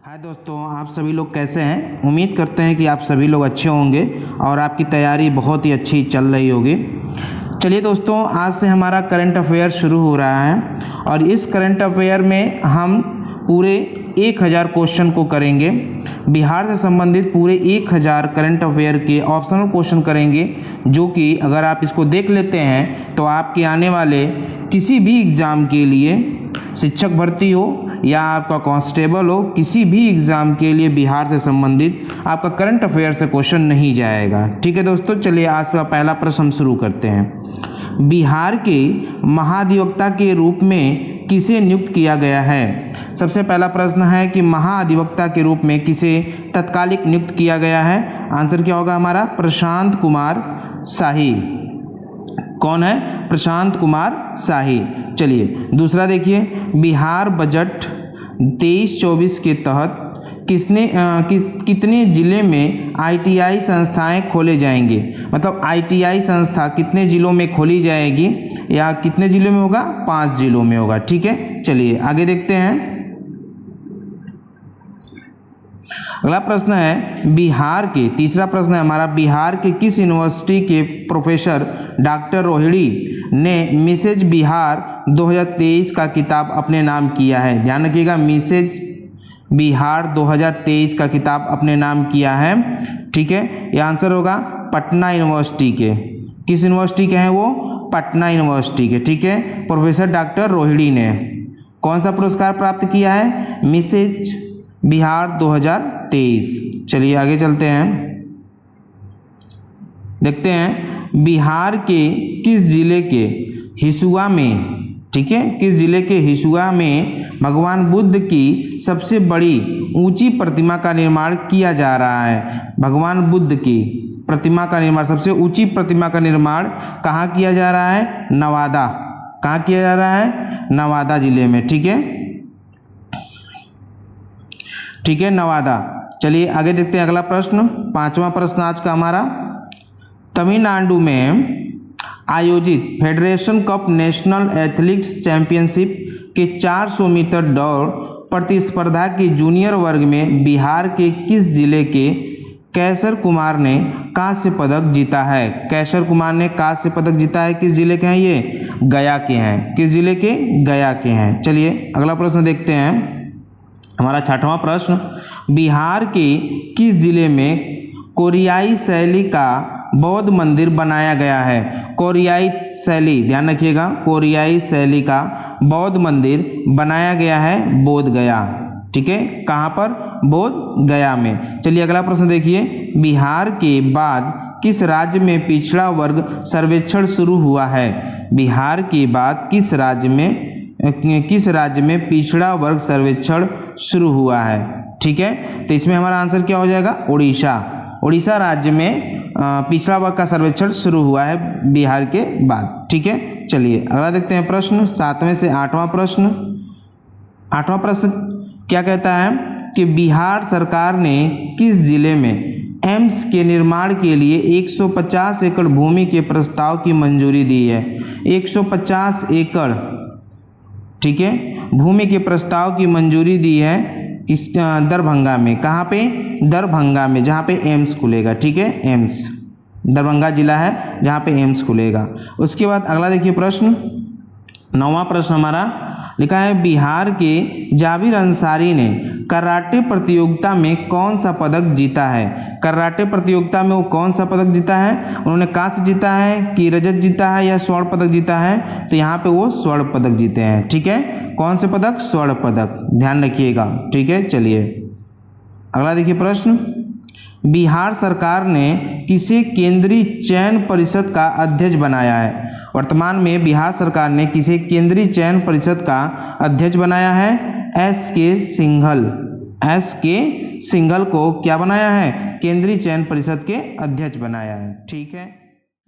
हाय दोस्तों, आप सभी लोग कैसे हैं। उम्मीद करते हैं कि आप सभी लोग अच्छे होंगे और आपकी तैयारी बहुत ही अच्छी चल रही होगी। चलिए दोस्तों, आज से हमारा करंट अफेयर शुरू हो रहा है और इस करंट अफेयर में हम पूरे 1000 क्वेश्चन को करेंगे। बिहार से संबंधित पूरे 1000 करंट अफेयर के ऑप्शनल क्वेश्चन करेंगे, जो कि अगर आप इसको देख लेते हैं तो आपके आने वाले किसी भी एग्ज़ाम के लिए, शिक्षक भर्ती हो या आपका कांस्टेबल हो, किसी भी एग्ज़ाम के लिए बिहार से संबंधित आपका करंट अफेयर से क्वेश्चन नहीं जाएगा। ठीक है दोस्तों, चलिए आज का पहला प्रश्न हम शुरू करते हैं। बिहार के महाधिवक्ता के रूप में किसे नियुक्त किया गया है। सबसे पहला प्रश्न है कि महाधिवक्ता के रूप में किसे तत्कालिक नियुक्त किया गया है। आंसर क्या होगा हमारा? प्रशांत कुमार शाही। कौन है? प्रशांत कुमार शाही। चलिए दूसरा देखिए, बिहार बजट 23-24 के तहत कितने ज़िले में ITI संस्थाएं खोले जाएंगे। मतलब ITI संस्था कितने ज़िलों में खोली जाएगी या कितने ज़िलों में होगा? 5 ज़िलों में होगा। ठीक है, चलिए आगे देखते हैं। अगला प्रश्न है बिहार के, तीसरा प्रश्न है हमारा, बिहार के किस यूनिवर्सिटी के प्रोफेसर डॉक्टर रोहिणी ने मिसेज बिहार 2023 का किताब अपने नाम किया है। ध्यान रखिएगा, मिसेज बिहार 2023 का किताब अपने नाम किया है। ठीक है, यह आंसर होगा पटना यूनिवर्सिटी के। किस यूनिवर्सिटी के हैं वो? पटना यूनिवर्सिटी के। ठीक है, प्रोफेसर डॉक्टर रोहिणी ने कौन सा पुरस्कार प्राप्त किया है? मिसेज बिहार 2023। चलिए आगे चलते हैं, देखते हैं बिहार के किस जिले के हिसुआ में, ठीक है, किस जिले के हिसुआ में भगवान बुद्ध की सबसे बड़ी ऊंची प्रतिमा का निर्माण किया जा रहा है। भगवान बुद्ध की प्रतिमा का निर्माण, सबसे ऊंची प्रतिमा का निर्माण कहाँ किया जा रहा है? नवादा। कहाँ किया जा रहा है? नवादा जिले में। ठीक है, ठीक है, नवादा। चलिए आगे देखते हैं अगला प्रश्न, पांचवा प्रश्न आज का हमारा। तमिलनाडु में आयोजित federation cup national athletics championship के 400 मीटर दौड़ प्रतिस्पर्धा के जूनियर वर्ग में बिहार के किस जिले के कैसर कुमार ने कांस्य पदक जीता है। कैसर कुमार ने कांस्य पदक जीता है। किस जिले के हैं ये? गया के हैं। किस जिले के? गया के हैं। चलिए अगला प्रश्न देखते हैं, हमारा छठवां प्रश्न, बिहार के किस जिले में कोरियाई शैली का बौद्ध मंदिर बनाया गया है। कोरियाई शैली, ध्यान रखिएगा, कोरियाई शैली का बौद्ध मंदिर बनाया गया है बोध गया। ठीक है, कहाँ पर? बोध गया में। चलिए अगला प्रश्न देखिए, बिहार के बाद किस राज्य में पिछड़ा वर्ग सर्वेक्षण शुरू हुआ है। बिहार के बाद किस राज्य में पिछड़ा वर्ग सर्वेक्षण शुरू हुआ है। ठीक है, तो इसमें हमारा आंसर क्या हो जाएगा? उड़ीसा। उड़ीसा राज्य में पिछड़ा वर्ग का सर्वेक्षण शुरू हुआ है बिहार के बाद। ठीक है, चलिए अगला देखते हैं प्रश्न, 7वें से 8वां प्रश्न। 8वां प्रश्न क्या कहता है कि बिहार सरकार ने किस जिले में एम्स के निर्माण के लिए 150 एकड़ भूमि के प्रस्ताव की मंजूरी दी है। 150 एकड़, ठीक है, भूमि के प्रस्ताव की मंजूरी दी है किस? दरभंगा में। कहाँ पे? दरभंगा में, जहाँ पे एम्स खुलेगा। ठीक है, एम्स, दरभंगा जिला है जहाँ पे एम्स खुलेगा। उसके बाद अगला देखिए प्रश्न, 9वां प्रश्न हमारा लिखा है, बिहार के जाबिर अंसारी ने कराटे प्रतियोगिता में कौन सा पदक जीता है। कराटे प्रतियोगिता में वो कौन सा पदक जीता है? उन्होंने कांस्य जीता है कि रजत जीता है या स्वर्ण पदक जीता है? तो यहाँ पे वो स्वर्ण पदक जीते हैं। ठीक है, कौन से पदक? स्वर्ण पदक, ध्यान रखिएगा। ठीक है, चलिए अगला देखिए प्रश्न, बिहार सरकार ने किसे केंद्रीय चयन परिषद का अध्यक्ष बनाया है। वर्तमान में बिहार सरकार ने किसे केंद्रीय चयन परिषद का अध्यक्ष बनाया है? SK सिंघल। SK सिंघल को क्या बनाया है? केंद्रीय चयन परिषद के अध्यक्ष बनाया है। ठीक है,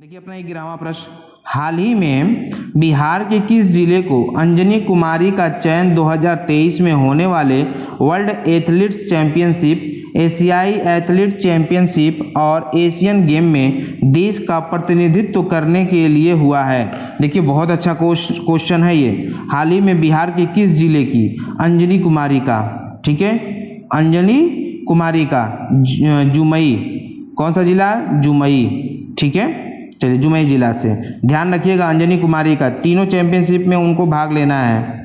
देखिए अपना 11वां प्रश्न, हाल ही में बिहार के किस जिले को अंजनी कुमारी का चयन 2023 में होने वाले वर्ल्ड एथलीट्स चैंपियनशिप, एशियाई एथलीट चैंपियनशिप और एशियन गेम में देश का प्रतिनिधित्व करने के लिए हुआ है। देखिए बहुत अच्छा क्वेश्चन है ये। हाल ही में बिहार के किस जिले की अंजनी कुमारी का, ठीक है, अंजनी कुमारी का जुमई, कौन सा जिला? जुमई, ठीक है। चलिए जुमई जिला से, ध्यान रखिएगा अंजनी कुमारी का, तीनों चैंपियनशिप में उनको भाग लेना है।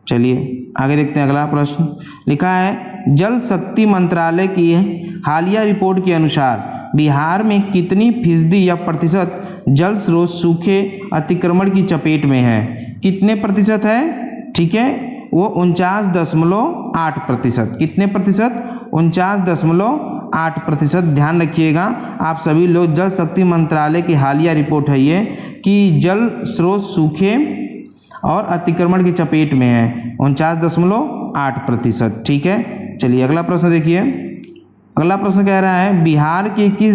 चलिए आगे देखते हैं अगला प्रश्न। लिखा है जल शक्ति मंत्रालय की हालिया रिपोर्ट के अनुसार बिहार में कितनी फीसदी या प्रतिशत जल स्रोत सूखे अतिक्रमण की चपेट में है? कितने प्रतिशत है? ठीक है, वो 49.8%। कितने प्रतिशत? 49.8%। ध्यान रखिएगा आप सभी लोग, जल शक्ति मंत्रालय की हालिया रिपोर्ट है ये कि जल स्रोत सूखे और अतिक्रमण की चपेट में है, 49.8%। ठीक है, चलिए अगला प्रश्न देखिए। अगला प्रश्न कह रहा है बिहार के किस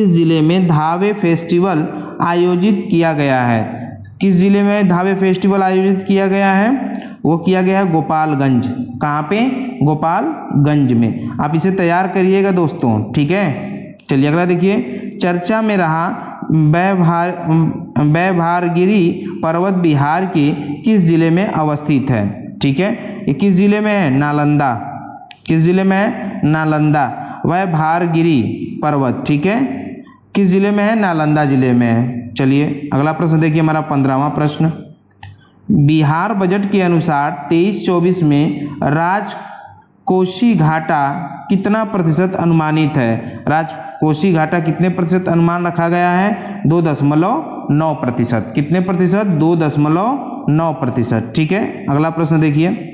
जिले में धावे फेस्टिवल आयोजित किया गया है? किस जिले में धावे फेस्टिवल आयोजित किया गया है? वो किया गया है गोपालगंज। कहाँ पे? गोपालगंज में। आप इसे तैयार करिएगा दोस्तों, ठीक है। चलिए अगला देखिए। चर्चा में रहा वैभारगिरी पर्वत बिहार के किस जिले में अवस्थित है? ठीक है, ये किस जिले में है? नालंदा। किस जिले में है? नालंदा। वैभारगिरी पर्वत, ठीक है, किस जिले में है? नालंदा जिले में है। चलिए अगला प्रश्न देखिए, हमारा 15वां प्रश्न। बिहार बजट के अनुसार 23-24 में राजकोषीय घाटा कितना प्रतिशत अनुमानित है? राजकोषीय घाटा कितने प्रतिशत अनुमान रखा गया है? 2.9%। कितने प्रतिशत? 2.9%। ठीक है, अगला प्रश्न देखिए।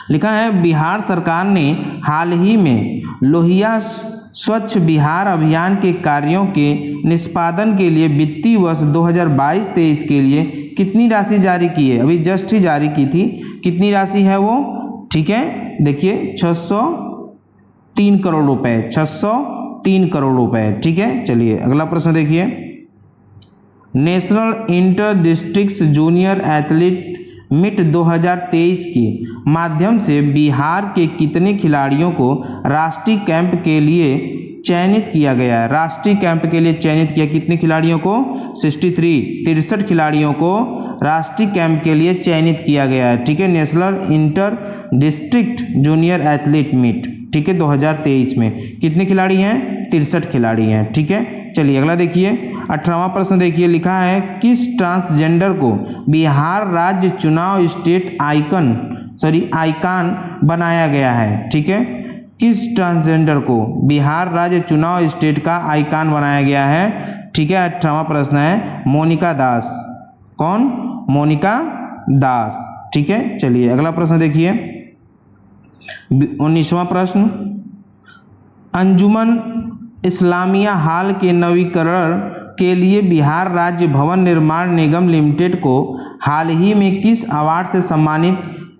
लिखा है बिहार सरकार ने हाल ही में लोहिया स्वच्छ बिहार अभियान के कार्यों के निष्पादन के लिए वित्तीय वर्ष 2022-23 के लिए कितनी राशि जारी की है? अभी जस्ट ही जारी की थी। कितनी राशि है वो? ठीक है, देखिए 603 करोड़ रुपए, 603 करोड़ रुपए। ठीक है, चलिए अगला प्रश्न देखिए। National inter district junior athlete meet 2023 के माध्यम से बिहार के कितने खिलाड़ियों को राष्ट्रीय कैंप के लिए चयनित किया गया है? राष्ट्रीय कैंप के लिए चयनित किया कितने खिलाड़ियों को? 63 खिलाड़ियों को राष्ट्रीय कैंप के लिए चयनित किया गया है। ठीक है, national inter district junior athlete meet, ठीक है, 2023 में कितने खिलाड़ी हैं? 63 खिलाड़ी हैं। ठीक है, चलिए अगला देखिए। 18वां प्रश्न देखिए। लिखा है किस ट्रांसजेंडर को बिहार राज्य चुनाव स्टेट आइकन बनाया गया है? ठीक है, किस ट्रांसजेंडर को बिहार राज्य चुनाव स्टेट का आइकन बनाया गया है? ठीक है, 18वां प्रश्न है मोनिका दास। कौन? मोनिका दास। ठीक है, चलिए अगला प्रश्न देखिए। 19वां प्रश्न। अंजुमन इस्लामिया हाल के नवीकरण के लिए बिहार राज्य भवन निर्माण निगम लिमिटेड को हाल ही में किस अवार्ड से सम्मानित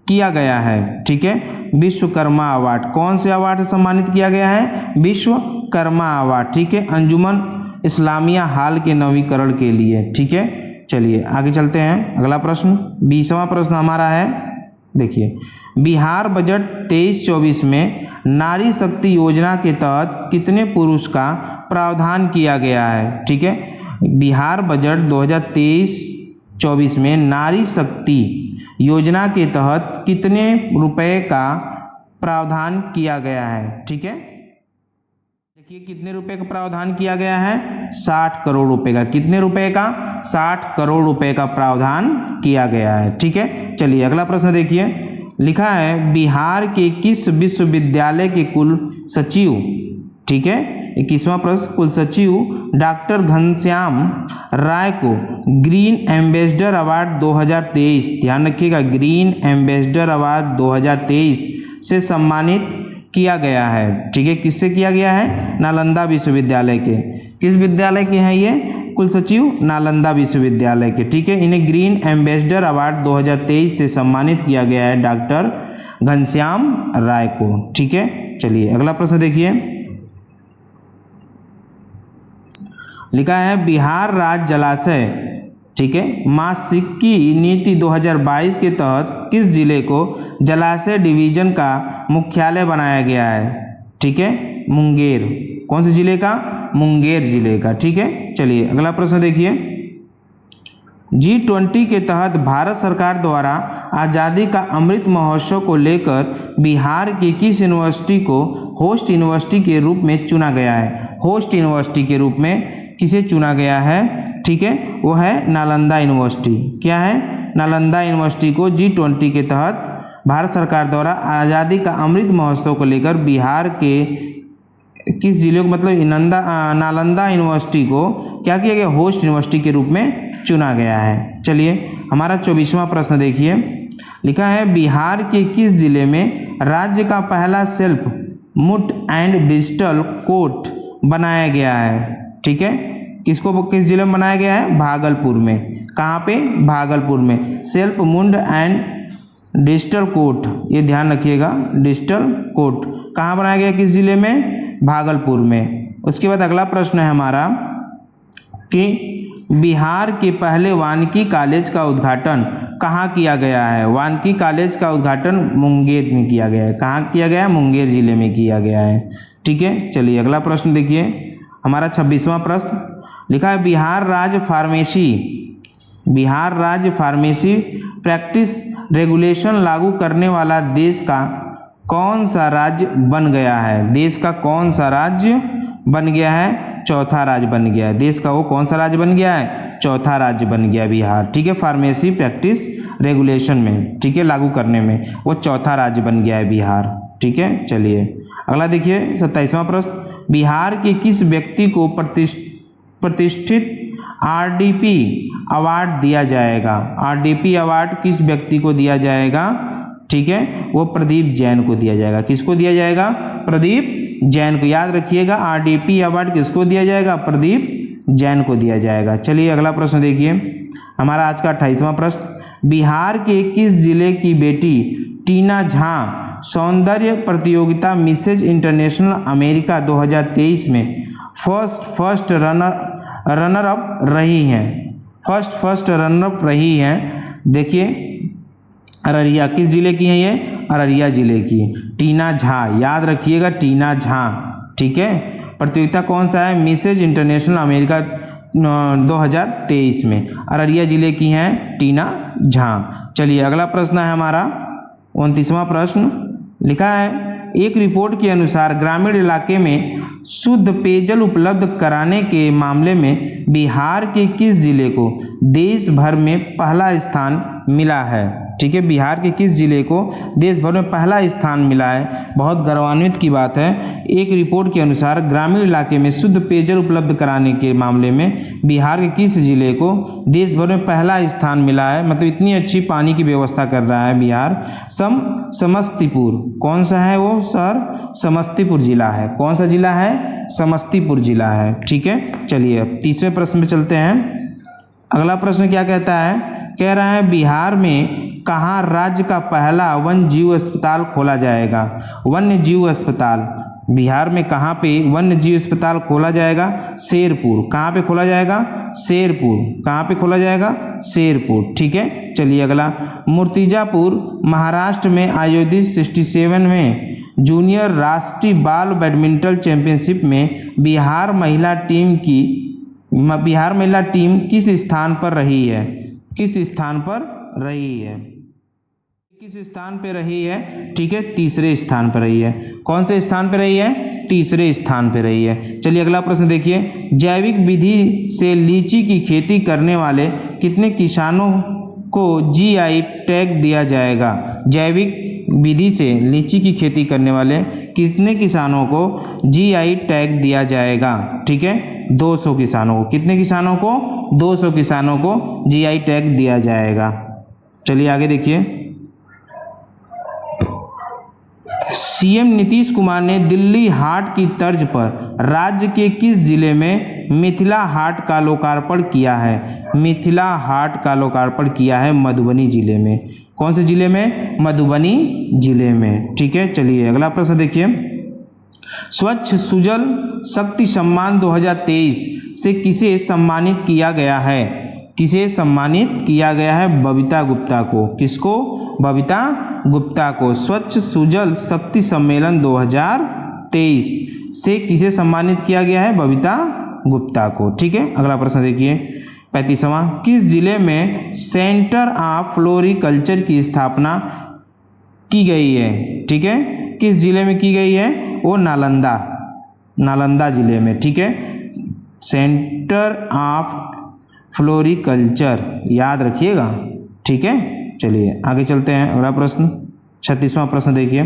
किया गया है? ठीक है, विश्वकर्मा अवार्ड। कौन से अवार्ड से सम्मानित किया गया है? विश्वकर्मा अवार्ड। ठीक है, अंजुमन इस्लामिया हाल के नवीकरण के लिए। ठीक है, चलिए आगे चलते हैं। अगला प्रश्न 20वां प्रश्न हमारा है, देखिए। बिहार बजट 23-24 में नारी शक्ति योजना के तहत कितने पुरुष का प्रावधान किया गया है? ठीक है, बिहार बजट 2023-24 में नारी शक्ति योजना के तहत कितने रुपए का प्रावधान किया गया है? ठीक है, देखिए कितने रुपए का प्रावधान किया गया है? 60 करोड़ रुपए का। कितने रुपए का? 60 करोड़ रुपए का प्रावधान किया गया है। ठीक है, चलिए अगला प्रश्न देखिए। लिखा है बिहार के किस विश्वविद्यालय के कुल सचिव, ठीक है, 21वां प्रश्न, कुल सचिव डॉक्टर घनश्याम राय को ग्रीन एम्बेसडर अवार्ड 2023, ध्यान रखिएगा, ग्रीन एम्बेसडर अवार्ड 2023 से सम्मानित किया गया है? ठीक है, किससे किया गया है? नालंदा विश्वविद्यालय के। किस विद्यालय के हैं ये कुल सचिव? नालंदा विश्वविद्यालय के। ठीक है, इन्हें ग्रीन एम्बेसडर अवार्ड 2023 से सम्मानित किया गया है डॉक्टर घनश्याम राय को। ठीक है, चलिए अगला प्रश्न देखिए। लिखा है बिहार राज्य जलाशय, ठीक है, मात्स्यिकी नीति 2022 के तहत किस जिले को जलाशय डिवीजन का मुख्यालय बनाया गया है? ठीक है, मुंगेर। कौन से जिले का? मुंगेर जिले का। ठीक है, चलिए अगला प्रश्न देखिए। G20 के तहत भारत सरकार द्वारा आज़ादी का अमृत महोत्सव को लेकर बिहार की किस यूनिवर्सिटी को होस्ट यूनिवर्सिटी के रूप में चुना गया है? होस्ट यूनिवर्सिटी के रूप में किसे चुना गया है? ठीक है, वो है नालंदा यूनिवर्सिटी। क्या है? नालंदा यूनिवर्सिटी को G20 के तहत भारत सरकार द्वारा आज़ादी का अमृत महोत्सव को लेकर बिहार के किस जिले को, मतलब नालंदा यूनिवर्सिटी को क्या किया गया? होस्ट यूनिवर्सिटी के रूप में चुना गया है। चलिए हमारा 24वां प्रश्न देखिए, लिखा है बिहार के किस जिले में राज्य का पहला सेल्फ मुट एंड डिजिटल कोर्ट बनाया गया है? ठीक है, किस जिले में बनाया गया है? भागलपुर में। कहाँ पे? भागलपुर में। सेल्फ मुंड एंड डिजिटल कोर्ट, ये ध्यान रखिएगा, डिजिटल कोर्ट कहाँ बनाया गया? किस जिले में? भागलपुर में। उसके बाद अगला प्रश्न है हमारा कि बिहार के पहले वानिकी कॉलेज का उद्घाटन कहाँ किया गया है? वानिकी कॉलेज का उद्घाटन मुंगेर में किया गया है। कहाँ किया गया है? मुंगेर जिले में किया गया है। ठीक है, चलिए अगला प्रश्न देखिए, हमारा 26वां प्रश्न, लिखा है बिहार राज्य फार्मेसी प्रैक्टिस रेगुलेशन लागू करने वाला देश का कौन सा राज्य बन गया है? देश का कौन सा राज्य बन गया है? चौथा राज्य बन गया है। देश का वो कौन सा राज्य बन गया है? चौथा राज्य बन गया बिहार। ठीक है, फार्मेसी प्रैक्टिस रेगुलेशन में, ठीक है, लागू करने में वो चौथा राज्य बन गया है बिहार। ठीक है, चलिए अगला देखिए 27वां प्रश्न, बिहार के किस व्यक्ति को प्रतिष्ठित RDP अवार्ड दिया जाएगा? RDP अवार्ड किस व्यक्ति को दिया जाएगा? ठीक है, वो प्रदीप जैन को दिया जाएगा। किसको दिया जाएगा? प्रदीप जैन को। याद रखिएगा, RDP अवार्ड किसको दिया जाएगा? प्रदीप जैन को दिया जाएगा। चलिए अगला प्रश्न देखिए, हमारा आज का 28वां प्रश्न, बिहार के किस जिले की बेटी टीना झा सौंदर्य प्रतियोगिता मिसेज इंटरनेशनल अमेरिका 2023 में फर्स्ट रनर अप रही हैं? फर्स्ट रनर अप रही हैं। देखिए अररिया, किस जिले की है ये? अररिया जिले की टीना झा। याद रखिएगा, टीना झा। ठीक है, प्रतियोगिता कौन सा है? मिसेज इंटरनेशनल अमेरिका 2023 में अररिया जिले की हैं टीना झा। चलिए अगला प्रश्न है हमारा 29वां प्रश्न, लिखा है एक रिपोर्ट के अनुसार ग्रामीण इलाके में शुद्ध पेयजल उपलब्ध कराने के मामले में बिहार के किस जिले को देश भर में पहला स्थान मिला है? ठीक है, बिहार के किस जिले को देश भर में पहला स्थान मिला है? बहुत गौरवान्वित की बात है। एक रिपोर्ट के अनुसार ग्रामीण इलाके में शुद्ध पेयजल उपलब्ध कराने के मामले में बिहार के किस जिले को देश भर में पहला स्थान मिला है? मतलब इतनी अच्छी पानी की व्यवस्था कर रहा है बिहार। समस्तीपुर, कौन सा है वो शहर? समस्तीपुर जिला है। कौन सा जिला है? समस्तीपुर जिला है। ठीक है, चलिए अब 30वें प्रश्न में चलते हैं। अगला प्रश्न क्या कहता है? कह रहा है बिहार में कहाँ राज्य का पहला वन्य जीव अस्पताल खोला जाएगा? वन्य जीव अस्पताल बिहार में कहाँ पे वन्य जीव अस्पताल खोला जाएगा? शेरपुर। कहाँ पे खोला जाएगा? शेरपुर। कहाँ पे खोला जाएगा? शेरपुर। ठीक है, चलिए अगला, मूर्तिजापुर महाराष्ट्र में आयोजित 67वें जूनियर राष्ट्रीय बाल बैडमिंटन चैंपियनशिप में बिहार महिला टीम किस स्थान पर रही है? किस स्थान पर रही है? किस स्थान पे रही है? ठीक है, तीसरे स्थान पर रही है। कौन से स्थान पे रही है? तीसरे स्थान पे रही है। चलिए अगला प्रश्न देखिए, जैविक विधि से लीची की खेती करने वाले कितने किसानों को GI टैग दिया जाएगा? जैविक विधि से लीची की खेती करने वाले कितने किसानों को GI टैग दिया जाएगा? ठीक है, 200 किसानों को। कितने किसानों को? 200 किसानों को GI टैग दिया जाएगा। चलिए आगे देखिए, CM नीतीश कुमार ने दिल्ली हाट की तर्ज पर राज्य के किस जिले में मिथिला हाट का लोकार्पण किया है? मिथिला हाट का लोकार्पण किया है मधुबनी जिले में। कौन से जिले में? मधुबनी जिले में। ठीक है, चलिए अगला प्रश्न देखिए, स्वच्छ सुजल शक्ति सम्मान 2023 से किसे सम्मानित किया गया है? किसे सम्मानित किया गया है? बबीता गुप्ता को। किसको? बबीता गुप्ता को। स्वच्छ सुजल शक्ति सम्मेलन 2023 से किसे सम्मानित किया गया है? बबीता गुप्ता को। ठीक है, अगला प्रश्न देखिए, 35वां, किस जिले में सेंटर ऑफ फ्लोरिकल्चर की स्थापना की गई है? ठीक है, किस जिले में की गई है? वो नालंदा जिले में। ठीक है, सेंटर ऑफ फ्लोरिकल्चर याद रखिएगा। ठीक है, चलिए आगे चलते हैं। अगला प्रश्न 36वां प्रश्न देखिए,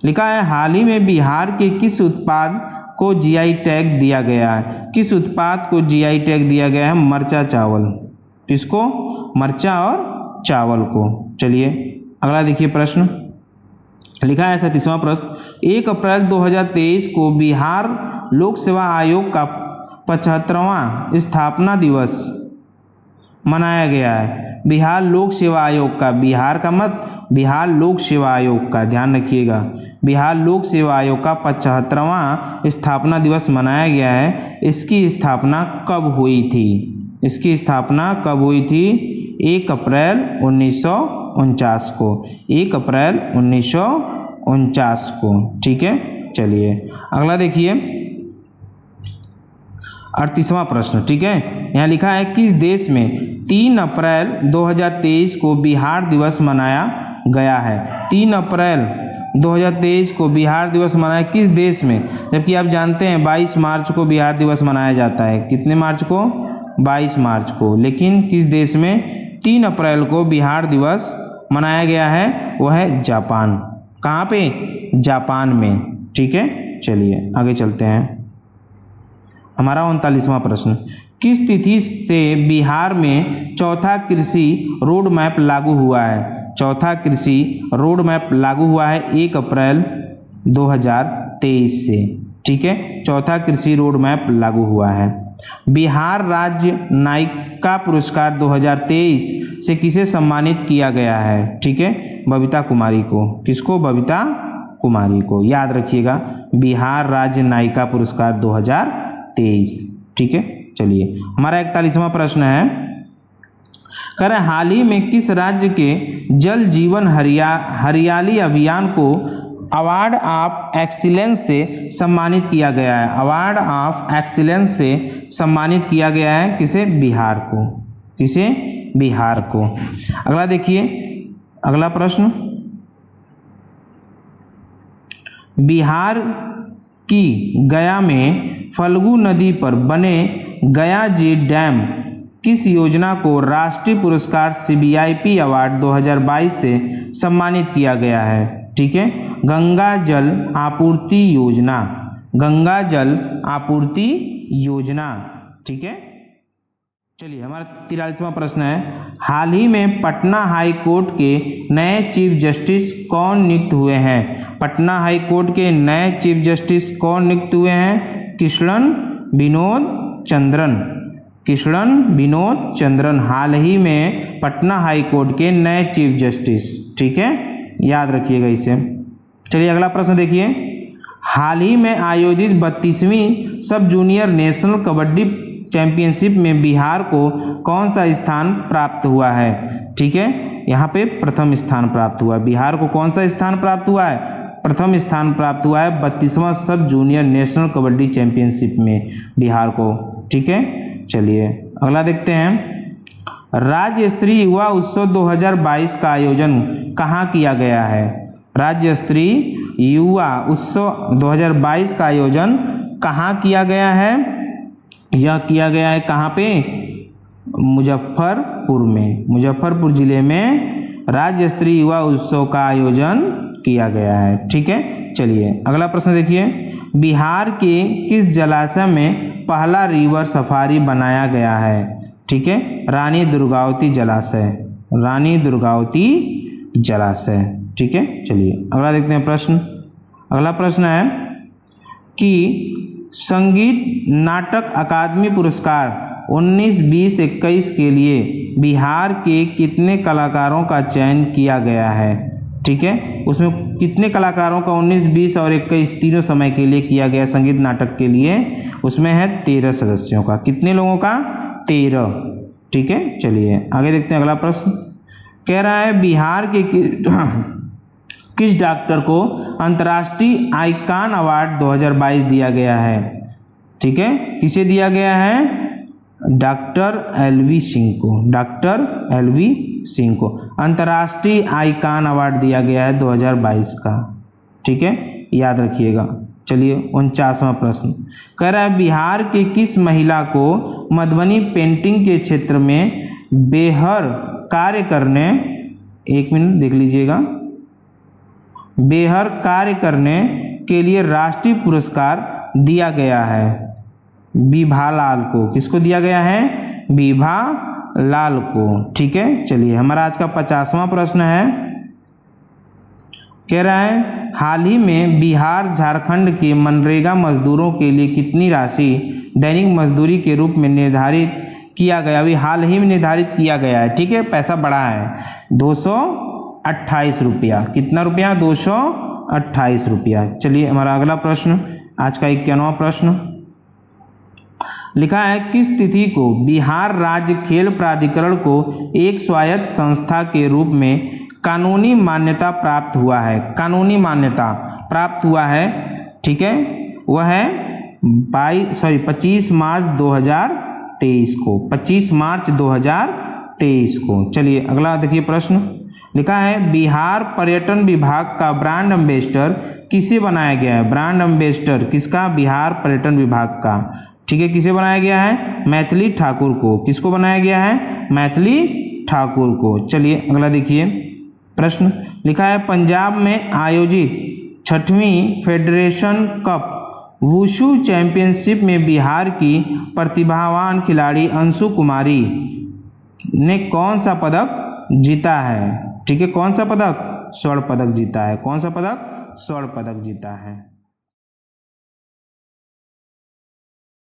लिखा है हाल ही में बिहार के किस उत्पाद को जीआई टैग दिया गया है? किस उत्पाद को जीआई टैग दिया गया है? मरचा चावल। किसको? मरचा और चावल को। चलिए अगला देखिए प्रश्न, लिखा है 37वां प्रश्न, 1 अप्रैल 2023 को बिहार लोक सेवा आयोग का 75वां स्थापना दिवस मनाया गया है। बिहार लोक सेवा आयोग का, बिहार का मत, बिहार लोक सेवा आयोग का ध्यान रखिएगा, बिहार लोक सेवा आयोग का 75वां स्थापना दिवस मनाया गया है। इसकी स्थापना कब हुई थी? इसकी स्थापना कब हुई थी? 1 अप्रैल 1949 को, 1 अप्रैल 1949 को। ठीक है, चलिए अगला देखिए 38वां प्रश्न। ठीक है, यहाँ लिखा है किस देश में 3 अप्रैल 2023 को बिहार दिवस मनाया गया है? 3 अप्रैल 2023 को बिहार दिवस मनाया किस देश में? जबकि आप जानते हैं 22 मार्च को बिहार दिवस मनाया जाता है। कितने मार्च को? 22 मार्च को। लेकिन किस देश में 3 अप्रैल को बिहार दिवस मनाया गया है? वह है जापान। कहाँ पे? जापान में। ठीक है, चलिए आगे चलते हैं। हमारा 39वां प्रश्न, किस तिथि से बिहार में चौथा कृषि रोड मैप लागू हुआ है? चौथा कृषि रोड मैप लागू हुआ है 1 अप्रैल 2023 से। ठीक है, चौथा कृषि रोड मैप लागू हुआ है। बिहार राज्य नायिका पुरस्कार 2023 से किसे सम्मानित किया गया है? ठीक है, बबीता कुमारी को। किसको? बबीता कुमारी को। याद रखिएगा, बिहार राज्य नायिका पुरस्कार 2023। ठीक है, चलिए हमारा 41वां प्रश्न है, कह रहे हाल ही में किस राज्य के जल जीवन हरियाली अभियान को अवार्ड ऑफ एक्सीलेंस से सम्मानित किया गया है? अवार्ड ऑफ एक्सीलेंस से सम्मानित किया गया है किसे? बिहार को। किसे? बिहार को। अगला देखिए, अगला प्रश्न, बिहार की गया में फल्गु नदी पर बने गया जी डैम किस योजना को राष्ट्रीय पुरस्कार CBIP अवार्ड 2022 से सम्मानित किया गया है? ठीक है, गंगा जल आपूर्ति योजना, गंगा जल आपूर्ति योजना। ठीक है, चलिए हमारा 43वां प्रश्न है, हाल ही में पटना हाई कोर्ट के नए चीफ जस्टिस कौन नियुक्त हुए हैं? पटना हाई कोर्ट के नए चीफ जस्टिस कौन नियुक्त हुए हैं? कृष्णन विनोद चंद्रन। कृष्णन विनोद चंद्रन हाल ही में पटना हाई कोर्ट के नए चीफ जस्टिस। ठीक है, याद रखिएगा इसे। चलिए अगला प्रश्न देखिए, हाल ही में आयोजित 32वीं सब जूनियर नेशनल कबड्डी चैंपियनशिप में बिहार को कौन सा स्थान प्राप्त हुआ है? ठीक है, यहाँ पे प्रथम स्थान प्राप्त हुआ है। बिहार को कौन सा स्थान प्राप्त हुआ है? प्रथम स्थान प्राप्त हुआ है 32वां सब जूनियर नेशनल कबड्डी चैंपियनशिप में बिहार को। ठीक है, चलिए अगला देखते हैं, राज्य स्तरीय युवा उत्सव 2022 का आयोजन कहाँ किया गया है? राज्य स्तरीय युवा उत्सव 2022 का आयोजन कहाँ किया गया है? यह किया गया है कहाँ पे? मुजफ्फरपुर में। मुजफ्फरपुर जिले में राज्य स्तरीय युवा उत्सव का आयोजन किया गया है। ठीक है, चलिए अगला प्रश्न देखिए, बिहार के किस जलाशय में पहला रिवर सफारी बनाया गया है? ठीक है, रानी दुर्गावती जलाशय, रानी दुर्गावती जलाशय। ठीक है, चलिए अगला देखते हैं प्रश्न। अगला प्रश्न है कि संगीत नाटक अकादमी पुरस्कार 19, 20, 21 के लिए बिहार के कितने कलाकारों का चयन किया गया है? ठीक है, उसमें कितने कलाकारों का 19, 20 और 21 तीनों समय के लिए किया गया संगीत नाटक के लिए? उसमें है 13 सदस्यों का। कितने लोगों का? 13। ठीक है, चलिए आगे देखते हैं। अगला प्रश्न कह रहा है, बिहार के किस डॉक्टर को अंतर्राष्ट्रीय आइकॉन अवार्ड 2022 दिया गया है? ठीक है, किसे दिया गया है? डॉक्टर एलवी सिंह को, डॉक्टर एलवी सिंह को अंतर्राष्ट्रीय आइकॉन अवार्ड दिया गया है 2022 का। ठीक है, याद रखिएगा। चलिए 49वां प्रश्न कह रहा है बिहार के किस महिला को मधुबनी पेंटिंग के क्षेत्र में बेहर कार्य करने, एक मिनट देख लीजिएगा, बेहर कार्य करने के लिए राष्ट्रीय पुरस्कार दिया गया है? विभा लाल को। किसको दिया गया है? विभा लाल को। ठीक है, चलिए हमारा आज का 50वां प्रश्न है, कह रहा है हाल ही में बिहार झारखंड के मनरेगा मजदूरों के लिए कितनी राशि दैनिक मजदूरी के रूप में निर्धारित किया गया? अभी हाल ही में निर्धारित किया गया है। ठीक है, पैसा बढ़ा है 228 रुपया। कितना रुपया? 228 रुपया। चलिए हमारा अगला प्रश्न आज का 51वां प्रश्न लिखा है किस तिथि को बिहार राज्य खेल प्राधिकरण को एक स्वायत्त संस्था के रूप में कानूनी मान्यता प्राप्त हुआ है? कानूनी मान्यता प्राप्त हुआ है। ठीक है, वह है 25 मार्च 2023 को, 25 मार्च 2023 को। चलिए अगला देखिए प्रश्न लिखा है बिहार पर्यटन विभाग का ब्रांड एम्बेसडर किसे बनाया गया है? ब्रांड एम्बेसडर किसका? बिहार पर्यटन विभाग का। ठीक है, किसे बनाया गया है? मैथिली ठाकुर को। किसको बनाया गया है? मैथिली ठाकुर को। चलिए अगला देखिए प्रश्न लिखा है पंजाब में आयोजित 6वीं फेडरेशन कप वुशु चैंपियनशिप में बिहार की प्रतिभावान खिलाड़ी अंशु कुमारी ने कौन सा पदक जीता है? ठीक है, कौन सा पदक? स्वर्ण पदक जीता है। कौन सा पदक? स्वर्ण पदक जीता है।